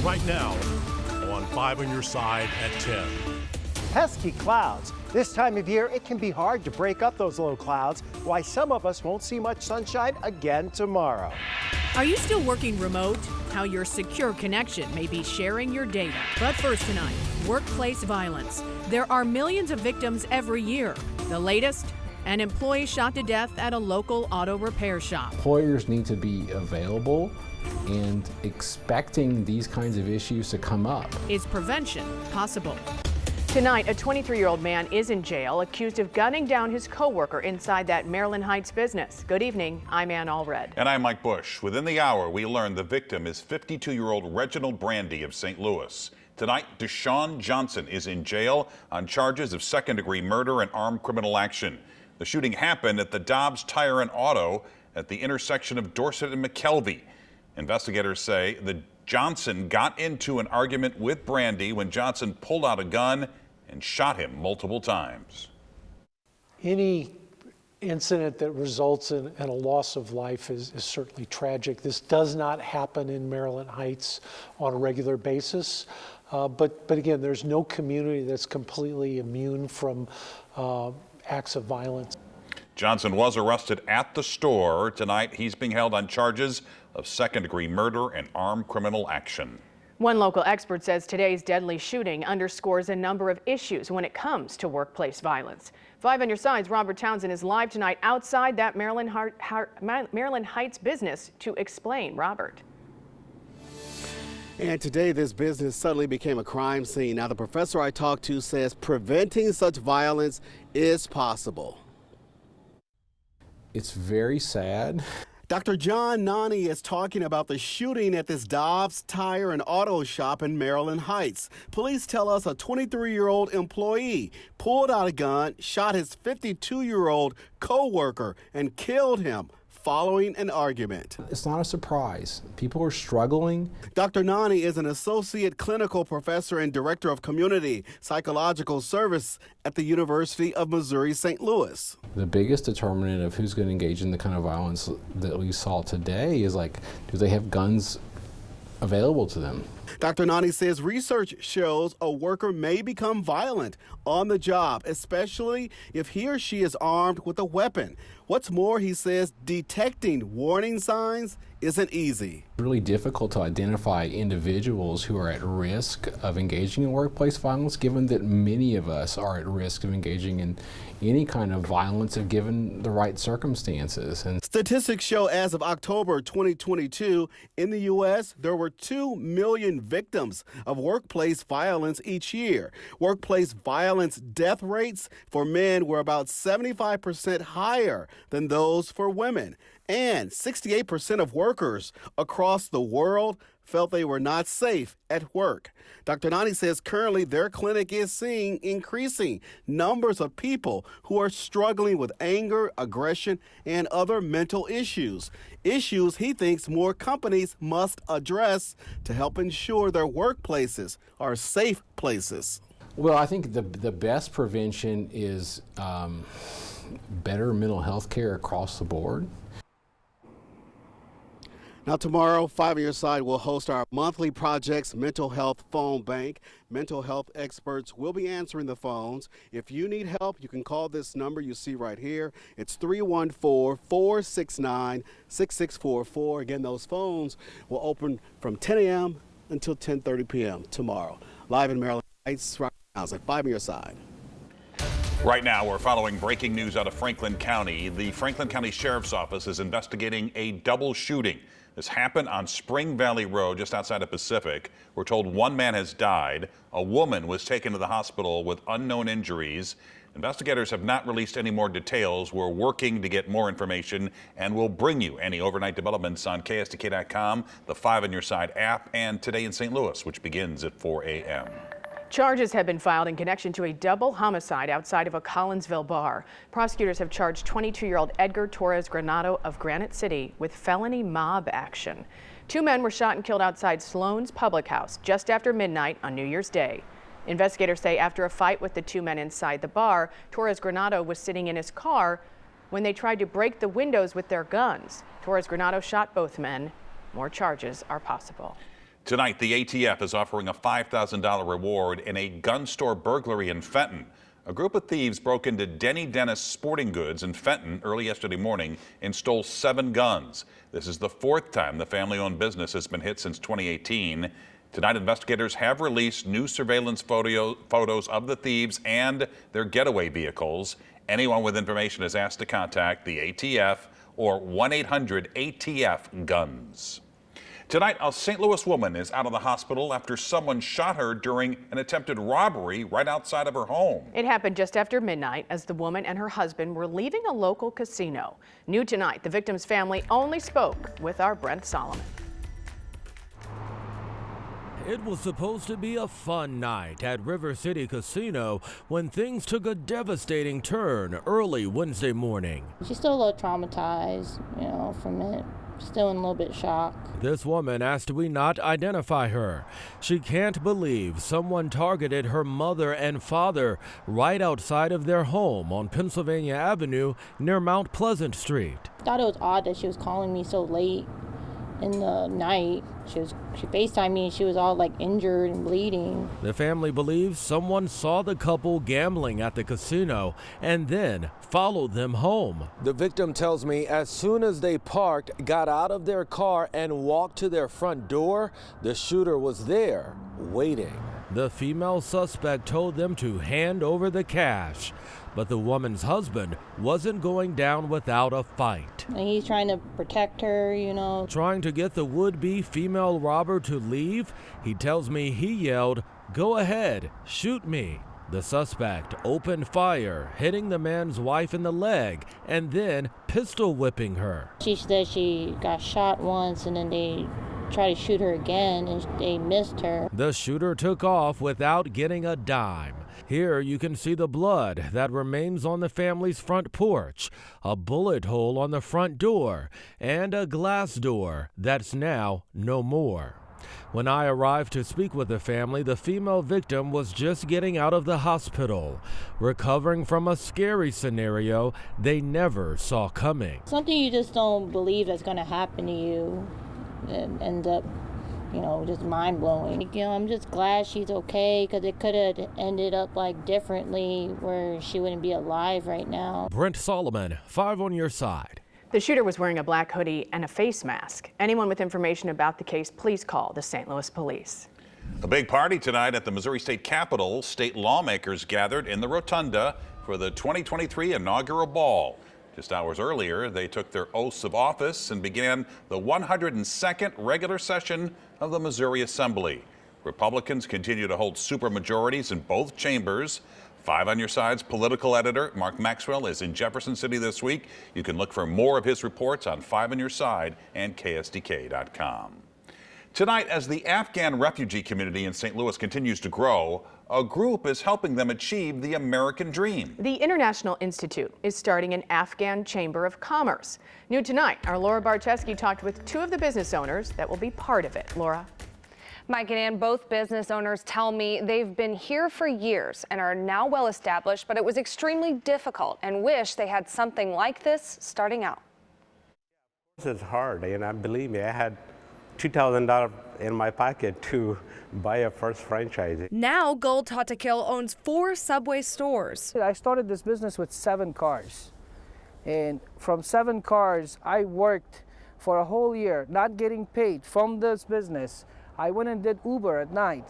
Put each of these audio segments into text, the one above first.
right now on 5 on your side at 10. Pesky clouds. This time of year, it can be hard to break up those low clouds, why some of us won't see much sunshine again tomorrow. Are you still working remote? How your secure connection may be sharing your data. But first tonight, workplace violence. There are millions of victims every year. The latest, an employee shot to death at a local auto repair shop. Employers need to be available and expecting these kinds of issues to come up. Is prevention possible? Tonight, a 23-year-old man is in jail accused of gunning down his coworker inside that Maryland Heights business. Good evening, I'm Ann Allred. And I'm Mike Bush. Within the hour, we learned the victim is 52-year-old Reginald Brandy of St. Louis. Tonight, Deshaun Johnson is in jail on charges of second-degree murder and armed criminal action. The shooting happened at the Dobbs Tire and Auto at the intersection of Dorset and McKelvey. Investigators say the Johnson got into an argument with Brandy when Johnson pulled out a gun and shot him multiple times. Any incident that results in a loss of life is certainly tragic. This does not happen in Maryland Heights on a regular basis. But again, there's no community that's completely immune from acts of violence. Johnson was arrested at the store. Tonight, he's being held on charges of second-degree murder and armed criminal action. One local expert says today's deadly shooting underscores a number of issues when it comes to workplace violence. 5 on your side's Robert Townsend is live tonight outside that Maryland Heights business to explain. Robert. And today, this business suddenly became a crime scene. Now, the professor I talked to says preventing such violence is possible. It's very sad. Dr. John Nani is talking about the shooting at this Dobbs Tire and Auto shop in Maryland Heights. Police tell us a 23-year-old employee pulled out a gun, shot his 52-year-old co-worker, and killed him following an argument. It's not a surprise. People are struggling. Dr. Nani is an associate clinical professor and director of community psychological service at the University of Missouri-St. Louis. The biggest determinant of who's going to engage in the kind of violence that we saw today is like, do they have guns available to them? Dr. Nani says research shows a worker may become violent on the job, especially if he or she is armed with a weapon. What's more, he says detecting warning signs isn't easy. It's really difficult to identify individuals who are at risk of engaging in workplace violence, given that many of us are at risk of engaging in any kind of violence if given the right circumstances. And statistics show as of October 2022, in the U.S., there were 2 million victims of workplace violence each year. Workplace violence death rates for men were about 75% higher than those for women. And 68% of workers across the world felt they were not safe at work. Dr. Nani says currently their clinic is seeing increasing numbers of people who are struggling with anger, aggression, and other mental issues. Issues he thinks more companies must address to help ensure their workplaces are safe places. well, I think the best prevention is better mental health care across the board. Now tomorrow, 5 on Your Side will host our monthly Projects Mental Health Phone Bank. Mental health experts will be answering the phones. If you need help, you can call this number you see right here. It's 314-469-6644. Again, those phones will open from 10 a.m. until 10:30 p.m. tomorrow. Live in Maryland Heights, right now, it's at 5 on Your Side. Right now, we're following breaking news out of Franklin County. The Franklin County Sheriff's Office is investigating a double shooting. This happened on Spring Valley Road, just outside of Pacific. We're told one man has died. A woman was taken to the hospital with unknown injuries. Investigators have not released any more details. We're working to get more information, and we'll bring you any overnight developments on KSDK.com, the 5 on Your Side app, and Today in St. Louis, which begins at 4 a.m. Charges have been filed in connection to a double homicide outside of a Collinsville bar. Prosecutors have charged 22-year-old Edgar Torres Granado of Granite City with felony mob action. 2 men were shot and killed outside Sloan's Public House just after midnight on New Year's Day. Investigators say after a fight with the 2 men inside the bar, Torres Granado was sitting in his car when they tried to break the windows with their guns. Torres Granado shot both men. More charges are possible. Tonight, the ATF is offering a $5,000 reward in a gun store burglary in Fenton. A group of thieves broke into Denny Dennis Sporting Goods in Fenton early yesterday morning and stole 7 guns. This is the 4th time the family-owned business has been hit since 2018. Tonight, investigators have released new surveillance photos of the thieves and their getaway vehicles. Anyone with information is asked to contact the ATF or 1-800-ATF-GUNS. Tonight, a St. Louis woman is out of the hospital after someone shot her during an attempted robbery right outside of her home. It happened just after midnight as the woman and her husband were leaving a local casino. New tonight, the victim's family only spoke with our Brent Solomon. It was supposed to be a fun night at River City Casino when things took a devastating turn early Wednesday morning. She's still a little traumatized, from it. Still in a little bit shock. This woman asked we not identify her. She can't believe someone targeted her mother and father right outside of their home on Pennsylvania Avenue near Mount Pleasant Street. I thought it was odd that she was calling me so late in the night. She FaceTimed me and she was all like injured and bleeding. The family believes someone saw the couple gambling at the casino and then followed them home. The victim tells me as soon as they parked, got out of their car and walked to their front door, the shooter was there waiting. The female suspect told them to hand over the cash, but the woman's husband wasn't going down without a fight. And he's trying to protect her, Trying to get the would-be female robber to leave, he tells me he yelled, "Go ahead, shoot me." The suspect opened fire, hitting the man's wife in the leg and then pistol whipping her. She said she got shot once and then they tried to shoot her again and they missed her. The shooter took off without getting a dime. Here you can see the blood that remains on the family's front porch, a bullet hole on the front door, and a glass door that's now no more. When I arrived to speak with the family, the female victim was just getting out of the hospital, recovering from a scary scenario they never saw coming. Something you just don't believe that's going to happen to you and end up, just mind-blowing. I'm just glad she's okay because it could have ended up differently where she wouldn't be alive right now. Brent Solomon, 5 on your side. The shooter was wearing a black hoodie and a face mask. Anyone with information about the case, please call the St. Louis Police. A big party tonight at the Missouri State Capitol. State lawmakers gathered in the rotunda for the 2023 inaugural ball. Just hours earlier, they took their oaths of office and began the 102nd regular session of the Missouri Assembly. Republicans continue to hold supermajorities in both chambers. 5 on Your Side's political editor, Mark Maxwell, is in Jefferson City this week. You can look for more of his reports on 5 on Your Side and KSDK.com. Tonight, as the Afghan refugee community in St. Louis continues to grow, a group is helping them achieve the American dream. The International Institute is starting an Afghan Chamber of Commerce. New tonight, our Laura Barczewski talked with 2 of the business owners that will be part of it. Laura. Mike and Ann, both business owners tell me they've been here for years and are now well established, but it was extremely difficult and wish they had something like this starting out. This is hard, believe me, I had $2,000 in my pocket to buy a first franchise. Now, Gold Taught to Kill owns 4 Subway stores. I started this business with 7 cars. And from 7 cars, I worked for a whole year, not getting paid from this business. I went and did Uber at night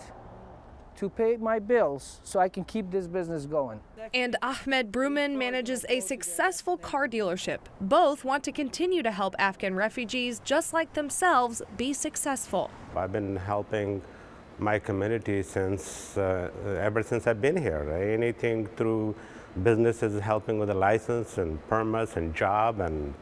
to pay my bills so I can keep this business going. And Ahmed Bruman manages a successful car dealership. Both want to continue to help Afghan refugees just like themselves be successful. I've been helping my community ever since I've been here. Anything through businesses, helping with the license and permits and job and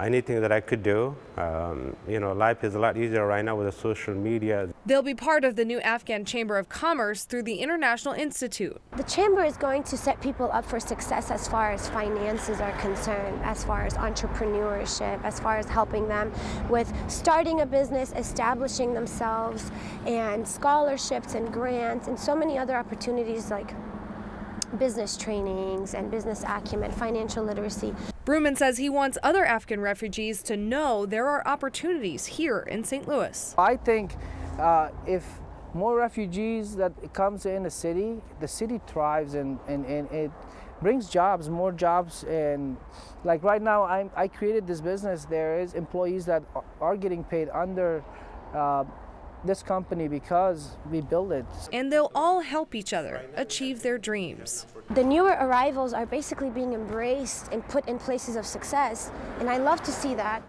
anything that I could do. Life is a lot easier right now with the social media. They'll be part of the new Afghan Chamber of Commerce through the International Institute. The Chamber is going to set people up for success as far as finances are concerned, as far as entrepreneurship, as far as helping them with starting a business, establishing themselves, and scholarships and grants, and so many other opportunities like business trainings and business acumen, financial literacy. Bruman says he wants other Afghan refugees to know there are opportunities here in St. Louis. I think if more refugees that comes in the city thrives and it brings jobs, more jobs. And like right now, I created this business. There is employees that are getting paid under this company because we build it. And they'll all help each other achieve their dreams. The newer arrivals are basically being embraced and put in places of success, and I love to see that.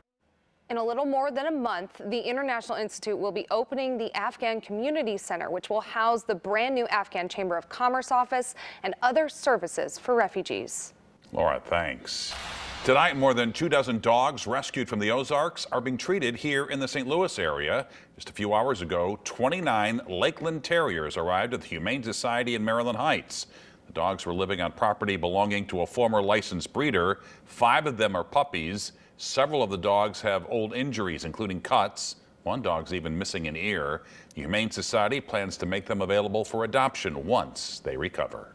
In a little more than a month, the International Institute will be opening the Afghan Community Center, which will house the brand new Afghan Chamber of Commerce office and other services for refugees. Laura, thanks. Tonight, more than 24 dogs rescued from the Ozarks are being treated here in the St. Louis area. Just a few hours ago, 29 Lakeland Terriers arrived at the Humane Society in Maryland Heights. The dogs were living on property belonging to a former licensed breeder. 5 of them are puppies. Several of the dogs have old injuries, including cuts. One dog's even missing an ear. The Humane Society plans to make them available for adoption once they recover.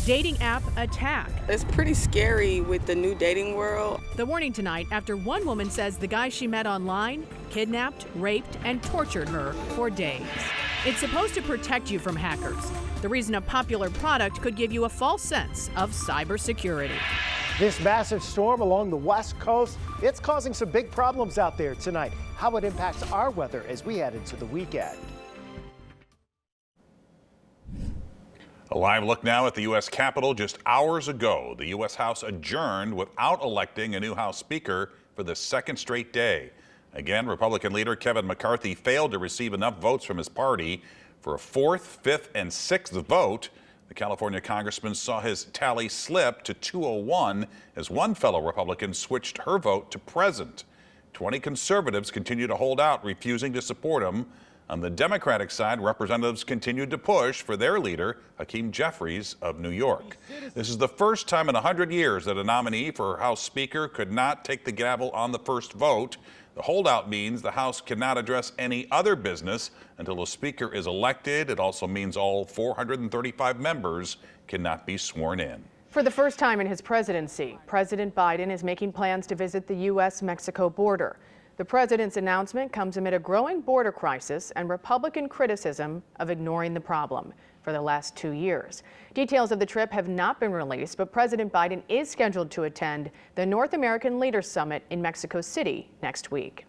Dating app attack. It's pretty scary with the new dating world. The warning tonight after one woman says the guy she met online kidnapped, raped, and tortured her for days. It's supposed to protect you from hackers. The reason a popular product could give you a false sense of cybersecurity. This massive storm along the West Coast, it's causing some big problems out there tonight. How it impacts our weather as we head into the weekend. A live look now at the U.S. Capitol. Just hours ago, the U.S. House adjourned without electing a new House Speaker for the second straight day. Again, Republican leader Kevin McCarthy failed to receive enough votes from his party for a 4th, 5th, and 6th vote. The California congressman saw his tally slip to 201 as one fellow Republican switched her vote to present. 20 conservatives continue to hold out, refusing to support him. On the Democratic side, representatives continued to push for their leader, Hakeem Jeffries of New York. This is the first time in 100 years that a nominee for House Speaker could not take the gavel on the first vote. The holdout means the House cannot address any other business until a Speaker is elected. It also means all 435 members cannot be sworn in. For the first time in his presidency, President Biden is making plans to visit the U.S.-Mexico border. The president's announcement comes amid a growing border crisis and Republican criticism of ignoring the problem for the last 2 years. Details of the trip have not been released, but President Biden is scheduled to attend the North American Leaders Summit in Mexico City next week.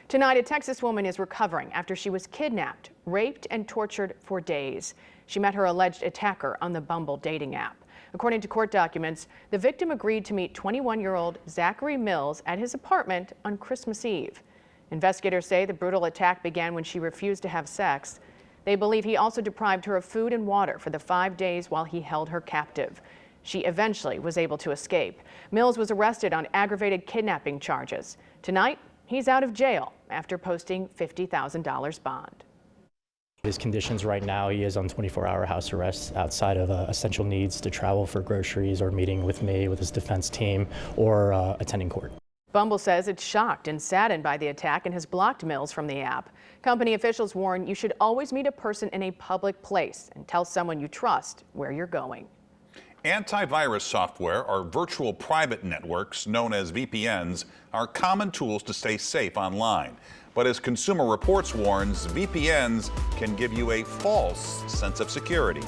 Tonight, a Texas woman is recovering after she was kidnapped, raped, and tortured for days. She met her alleged attacker on the Bumble dating app. According to court documents, the victim agreed to meet 21-year-old Zachary Mills at his apartment on Christmas Eve. Investigators say the brutal attack began when she refused to have sex. They believe he also deprived her of food and water for the 5 days while he held her captive. She eventually was able to escape. Mills was arrested on aggravated kidnapping charges. Tonight, he's out of jail after posting $50,000 bond. His conditions right now, he is on 24-hour house arrest outside of essential needs to travel for groceries or meeting with me, with his defense team, or attending court. Bumble says it's shocked and saddened by the attack and has blocked Mills from the app. Company officials warn you should always meet a person in a public place and tell someone you trust where you're going. Antivirus software, or virtual private networks known as VPNs, are common tools to stay safe online. But as Consumer Reports warns, VPNs can give you a false sense of security.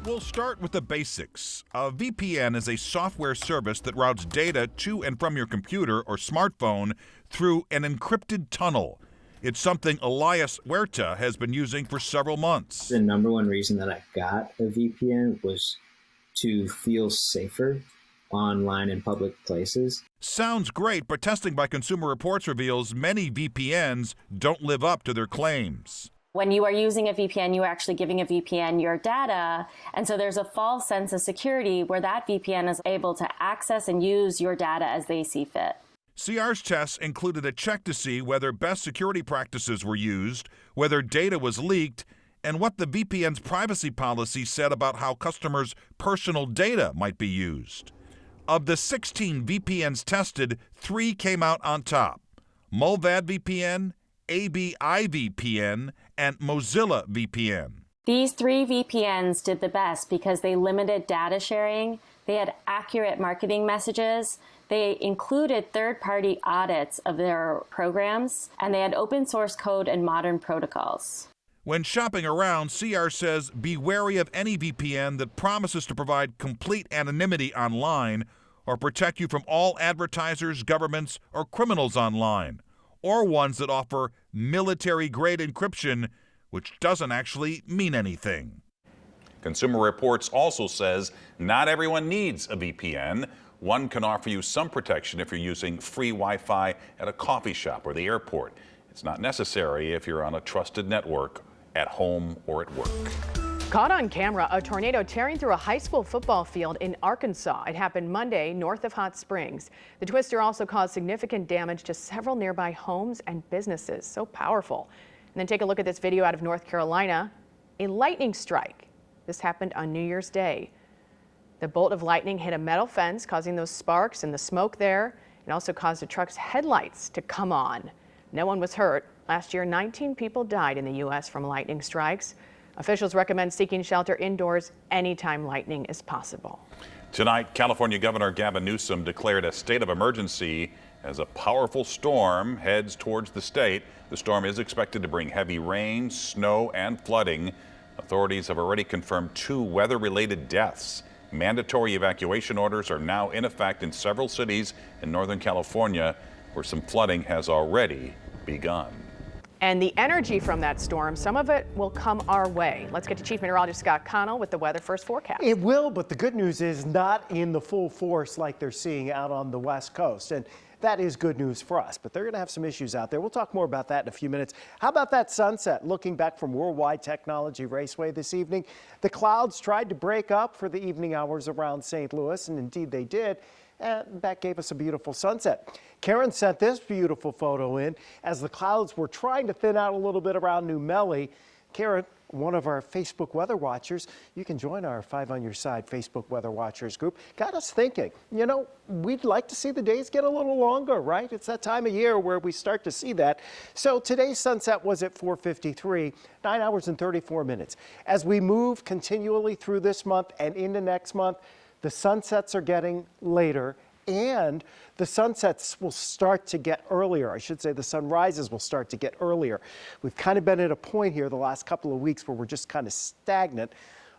We'll start with the basics. A VPN is a software service that routes data to and from your computer or smartphone through an encrypted tunnel. It's something Elias Huerta has been using for several months. The number one reason that I got a VPN was to feel safer online in public places. Sounds great, but testing by Consumer Reports reveals many VPNs don't live up to their claims. When you are using a VPN, you are actually giving a VPN your data, and so there's a false sense of security where that VPN is able to access and use your data as they see fit. CR's tests included a check to see whether best security practices were used, whether data was leaked, and what the VPN's privacy policy said about how customers' personal data might be used. Of the 16 VPNs tested, 3 came out on top: Mullvad VPN, ABI VPN, and Mozilla VPN. These 3 VPNs did the best because they limited data sharing, They had accurate marketing messages. They included third-party audits of their programs, and they had open source code and modern protocols. When shopping around, CR says be wary of any VPN that promises to provide complete anonymity online or protect you from all advertisers, governments, or criminals online, or ones that offer military-grade encryption, which doesn't actually mean anything. Consumer Reports also says not everyone needs a VPN. One can offer you some protection if you're using free Wi-Fi at a coffee shop or the airport. It's not necessary if you're on a trusted network at home or at work. Caught on camera, a tornado tearing through a high school football field in Arkansas. It happened Monday north of Hot Springs. The twister also caused significant damage to several nearby homes and businesses. So powerful. And then take a look at this video out of North Carolina. A lightning strike. This happened on New Year's Day. The bolt of lightning hit a metal fence, causing those sparks and the smoke there. It also caused a truck's headlights to come on. No one was hurt. Last year, 19 people died in the U.S. from lightning strikes. Officials recommend seeking shelter indoors anytime lightning is possible. Tonight, California Governor Gavin Newsom declared a state of emergency as a powerful storm heads towards the state. The storm is expected to bring heavy rain, snow, and flooding. Authorities have already confirmed 2 weather-related deaths. Mandatory evacuation orders are now in effect in several cities in Northern California, where some flooding has already begun. And the energy from that storm, some of it will come our way. Let's get to Chief Meteorologist Scott Connell with the weather first forecast. It will, but the good news is not in the full force like they're seeing out on the West Coast. And that is good news for us, but they're going to have some issues out there. We'll talk more about that in a few minutes. How about that sunset? Looking back from Worldwide Technology Raceway this evening, the clouds tried to break up for the evening hours around St. Louis, and indeed they did. And that gave us a beautiful sunset. Karen sent this beautiful photo in as the clouds were trying to thin out a little bit around New Melly. Karen, one of our Facebook weather watchers, you can join our 5 on Your Side Facebook weather watchers group, got us thinking, you know, we'd like to see the days get a little longer, right? It's that time of year where we start to see that. So today's sunset was at 4:53, 9 hours and 34 minutes. As we move continually through this month and into next month, the sunsets are getting later, and the sunsets will start to get earlier. I should say the sunrises will start to get earlier. We've kind of been at a point here the last couple of weeks where we're just kind of stagnant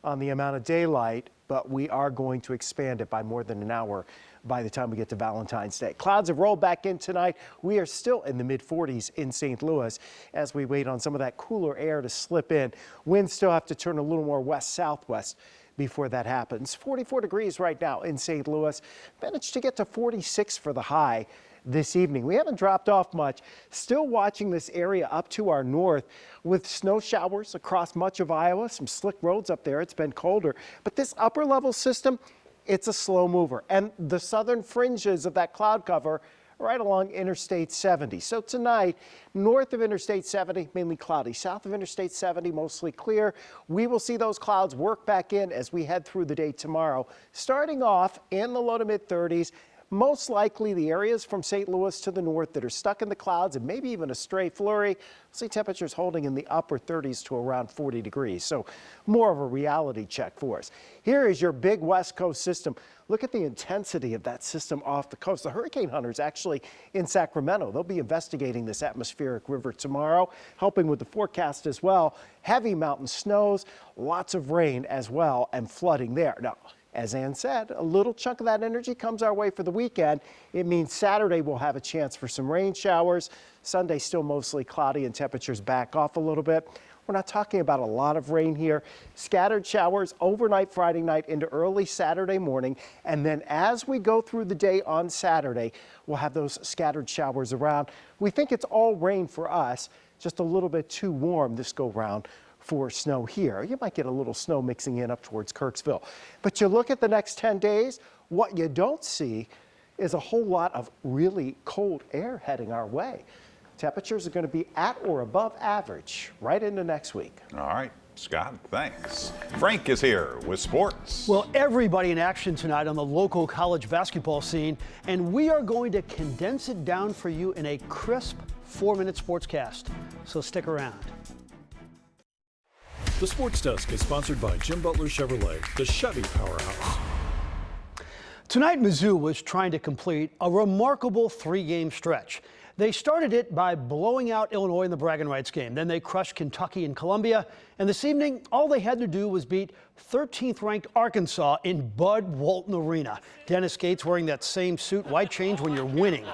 on the amount of daylight, but we are going to expand it by more than an hour by the time we get to Valentine's Day. Clouds have rolled back in tonight. We are still in the mid-40s in St. Louis as we wait on some of that cooler air to slip in. Winds still have to turn a little more west-southwest before that happens. 44 degrees right now in St. Louis. Managed to get to 46 for the high this evening. We haven't dropped off much. Still watching this area up to our north with snow showers across much of Iowa. Some slick roads up there. It's been colder. But this upper level system, it's a slow mover. And the southern fringes of that cloud cover right along Interstate 70. So tonight, north of Interstate 70, mainly cloudy. South of Interstate 70, mostly clear. We will see those clouds work back in as we head through the day tomorrow. Starting off in the low to mid 30s, most likely the areas from St. Louis to the north that are stuck in the clouds and maybe even a stray flurry. We'll see temperatures holding in the upper 30s to around 40 degrees. So more of a reality check for us. Here is your big West Coast system. Look at the intensity of that system off the coast. The hurricane hunters actually in Sacramento. They'll be investigating this atmospheric river tomorrow, helping with the forecast as well. Heavy mountain snows, lots of rain as well, and flooding there. Now, as Ann said, a little chunk of that energy comes our way for the weekend. It means Saturday we'll have a chance for some rain showers. Sunday still mostly cloudy and temperatures back off a little bit. We're not talking about a lot of rain here. Scattered showers overnight Friday night into early Saturday morning. And then as we go through the day on Saturday, we'll have those scattered showers around. We think it's all rain for us, just a little bit too warm this go round for snow here. You might get a little snow mixing in up towards Kirksville. But you look at the next 10 days, what you don't see is a whole lot of really cold air heading our way. Temperatures are going to be at or above average right into next week. All right, Scott, thanks. Frank is here with sports. Well, everybody in action tonight on the local college basketball scene, and we are going to condense it down for you in a crisp 4-minute sportscast. So stick around. The Sports Desk is sponsored by Jim Butler Chevrolet, the Chevy powerhouse. Tonight, Mizzou was trying to complete a remarkable three-game stretch. They started it by blowing out Illinois in the bragging rights game. Then they crushed Kentucky and Columbia. And this evening, all they had to do was beat 13th-ranked Arkansas in Bud Walton Arena. Dennis Gates wearing that same suit. Why change when you're winning?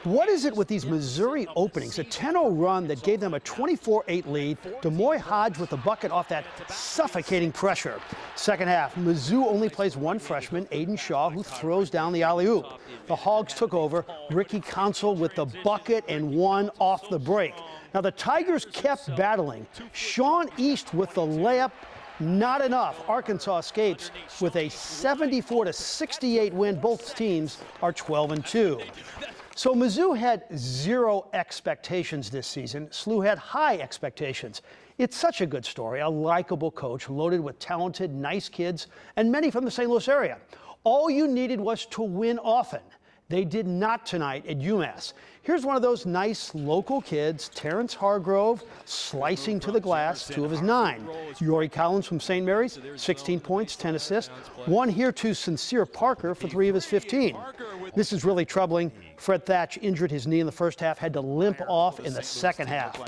What is it with these Missouri openings? A 10-0 run that gave them a 24-8 lead. DeMoy Hodge with the bucket off that suffocating pressure. Second half, Mizzou only plays one freshman, Aiden Shaw, who throws down the alley-oop. The Hogs took over. Ricky Council with the bucket and one off the break. Now the Tigers kept battling. Sean East with the layup. Not enough. Arkansas escapes with a 74-68 win. Both teams are 12-2. So Mizzou had zero expectations this season. SLU had high expectations. It's such a good story, a likable coach loaded with talented, nice kids, and many from the St. Louis area. All you needed was to win often. They did not tonight at UMass. Here's one of those nice local kids, Terrence Hargrove, slicing to the glass, 2 of his 9. Yori Collins from St. Mary's, 16 points, 10 assists. One here to Sincere Parker for 3 of his 15. This is really troubling. Fred Thatch injured his knee in the first half, had to limp off in the second half.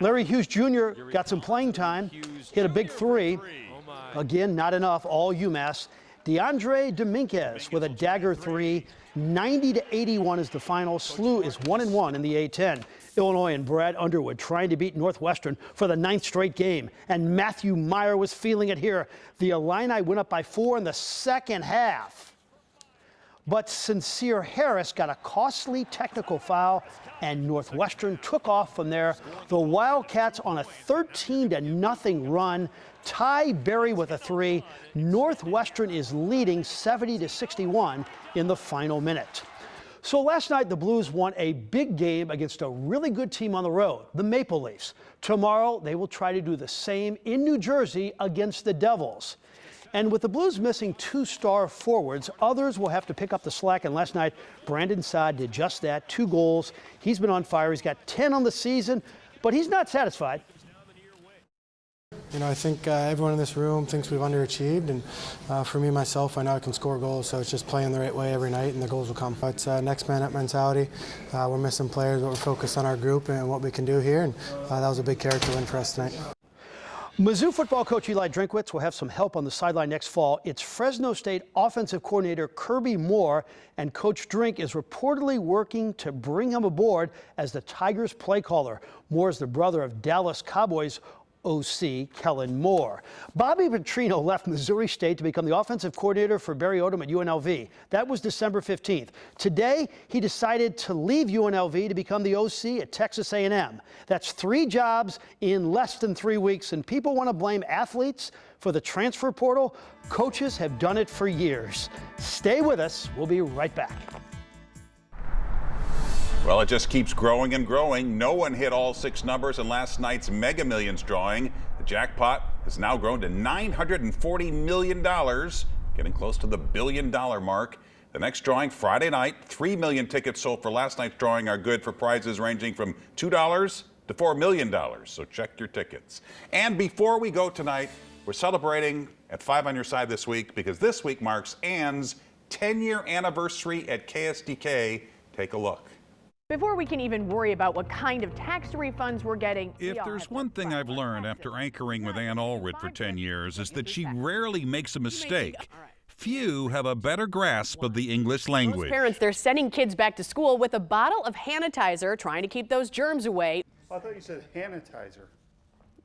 Larry Hughes Jr. got some playing time, hit a big 3. Again, not enough, all UMass. DeAndre Dominguez with a dagger 3. 90-81 is the final. SLU is 1-1 in the A-10. Illinois and Brad Underwood trying to beat Northwestern for the 9th straight game. And Matthew Meyer was feeling it here. The Illini went up by 4 in the second half. But Sincere Harris got a costly technical foul, and Northwestern took off from there. The Wildcats on a 13-0 run. Ty Berry with a 3. Northwestern is leading 70-61 in the final minute. So last night, the Blues won a big game against a really good team on the road, the Maple Leafs. Tomorrow, they will try to do the same in New Jersey against the Devils. And with the Blues missing 2 star forwards, others will have to pick up the slack. And last night, Brandon Saad did just that, 2 goals. He's been on fire. He's got 10 on the season, but he's not satisfied. You know, I think everyone in this room thinks we've underachieved, and for me, myself, I know I can score goals, so it's just playing the right way every night, and the goals will come. It's next man up mentality. We're missing players, but we're focused on our group and what we can do here, and that was a big character win for us tonight. Mizzou football coach Eli Drinkwitz will have some help on the sideline next fall. It's Fresno State offensive coordinator Kirby Moore, and Coach Drink is reportedly working to bring him aboard as the Tigers play caller. Moore is the brother of Dallas Cowboys OC Kellen Moore. Bobby Petrino left Missouri State to become the offensive coordinator for Barry Odom at UNLV. That was December 15th. Today, he decided to leave UNLV to become the OC at Texas A&M. That's 3 jobs in less than 3 weeks, and people want to blame athletes for the transfer portal. Coaches have done it for years. Stay with us. We'll be right back. Well, it just keeps growing and growing. No one hit all 6 numbers in last night's Mega Millions drawing. The jackpot has now grown to $940 million, getting close to the $1 billion mark. The next drawing Friday night, 3 million tickets sold for last night's drawing are good for prizes ranging from $2 to $4 million. So check your tickets. And before we go tonight, we're celebrating at 5 on Your Side this week because this week marks Ann's 10-year anniversary at KSDK. Take a look. Before we can even worry about what kind of tax refunds we're getting. If there's one thing I've learned after anchoring with Ann Allred for 10 years is that she rarely makes a mistake. Few have a better grasp of the English language. Most parents, they're sending kids back to school with a bottle of sanitizer, trying to keep those germs away. I thought you said sanitizer.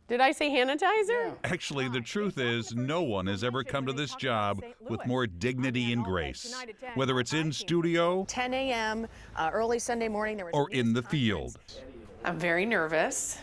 Did I say sanitizer? Yeah. Actually, the truth is no one has ever come to this job with more dignity and grace. Whether it's in studio, 10 a.m., early Sunday morning, or in the field. I'm very nervous,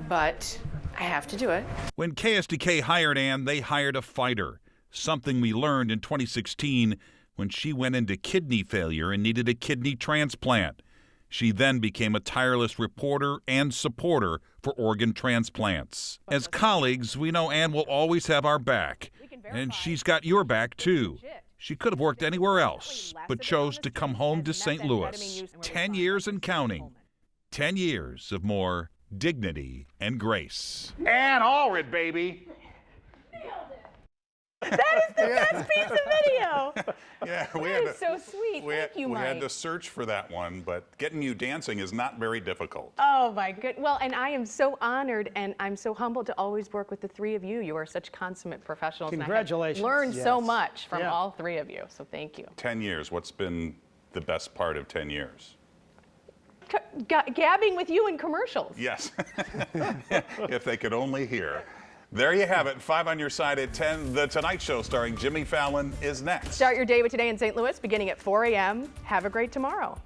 but I have to do it. When KSDK hired Ann, they hired a fighter, something we learned in 2016 when she went into kidney failure and needed a kidney transplant. She then became a tireless reporter and supporter for organ transplants. As colleagues, we know Ann will always have our back, and she's got your back, too. She could have worked anywhere else, but chose to come home to St. Louis. 10 years and counting. 10 years of more dignity and grace. Ann Allred, baby. That is the best piece of video. Yeah, That is so sweet. Thank you, we Mike. had to search for that one, but getting you dancing is not very difficult. Oh my good. Well, and I am so honored and I'm so humbled to always work with the three of you. You are such consummate professionals. Congratulations. And I have learned so Yes. much from Yeah. all three of you. So thank you. 10 years, what's been the best part of 10 years? Gabbing with you in commercials. Yes, if they could only hear. There you have it, 5 on your side at 10. The Tonight Show starring Jimmy Fallon is next. Start your day with Today in St. Louis beginning at 4 a.m. Have a great tomorrow.